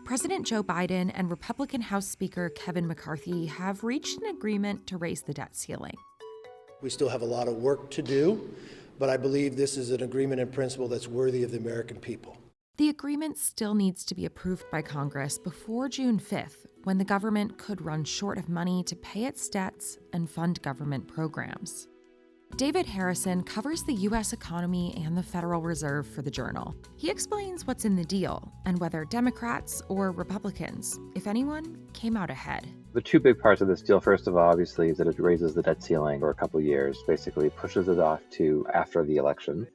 President Joe Biden and Republican House Speaker Kevin McCarthy have reached an agreement to raise the debt ceiling. We still have a lot of work to do, but I believe this is an agreement in principle that's worthy of the American people. The agreement still needs to be approved by Congress before June 5th, when the government could run short of money to pay its debts and fund government programs. David Harrison covers the U.S. economy and the Federal Reserve for the Journal. He explains what's in the deal and whether Democrats or Republicans, if anyone, came out ahead. The two big parts of this deal, first of all, obviously, is that it raises the debt ceiling for a couple of years, basically pushes it off to after the election.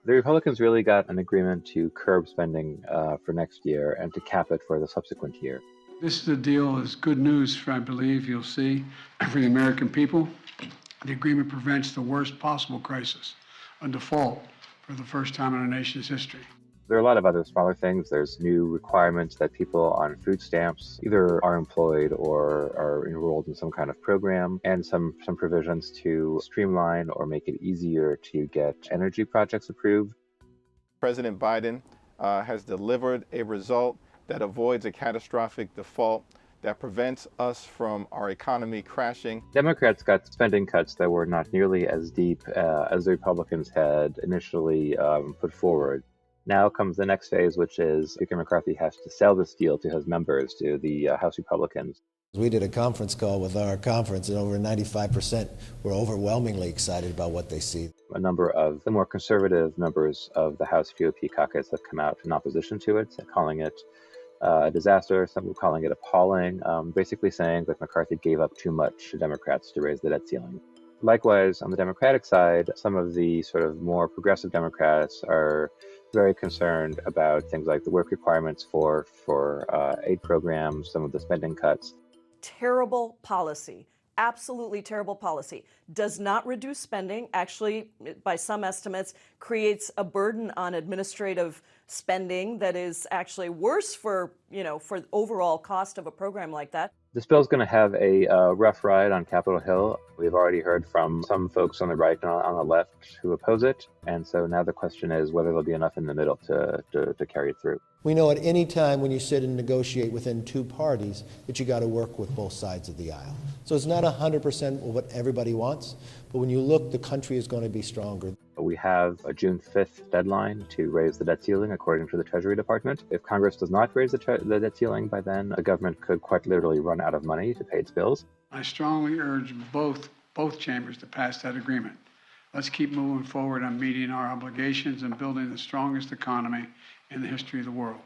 The Republicans really got an agreement to curb spending for next year and to cap it for the subsequent year. This is a deal is good news, I believe you'll see, for the American people. The agreement prevents the worst possible crisis, a default for the first time in our nation's history. There are a lot of other smaller things. There's new requirements that people on food stamps either are employed or are enrolled in some kind of program, and some provisions to streamline or make it easier to get energy projects approved. President Biden has delivered a result that avoids a catastrophic default that prevents us from our economy crashing. Democrats got spending cuts that were not nearly as deep as the Republicans had initially put forward. Now comes the next phase, which is Speaker McCarthy has to sell this deal to his members, to the House Republicans. We did a conference call with our conference, and over 95% were overwhelmingly excited about what they see. A number of the more conservative members of the House GOP caucus have come out in opposition to it, calling it a disaster, some calling it appalling, basically saying that McCarthy gave up too much to Democrats to raise the debt ceiling. Likewise, on the Democratic side, some of the sort of more progressive Democrats are very concerned about things like the work requirements for aid programs, some of the spending cuts. Terrible policy. Absolutely terrible policy. Does not reduce spending. Actually, by some estimates, creates a burden on administrative spending that is actually worse for the overall cost of a program like that. This bill is going to have a rough ride on Capitol Hill. We've already heard from some folks on the right and on the left who oppose it. And so now the question is whether there'll be enough in the middle to carry it through. We know at any time when you sit and negotiate within two parties that you got to work with both sides of the aisle. So it's not 100% what everybody wants, but when you look, the country is going to be stronger. We have a June 5th deadline to raise the debt ceiling, according to the Treasury Department. If Congress does not raise the debt ceiling by then, the government could quite literally run out of money to pay its bills. I strongly urge both chambers to pass that agreement. Let's keep moving forward on meeting our obligations and building the strongest economy in the history of the world.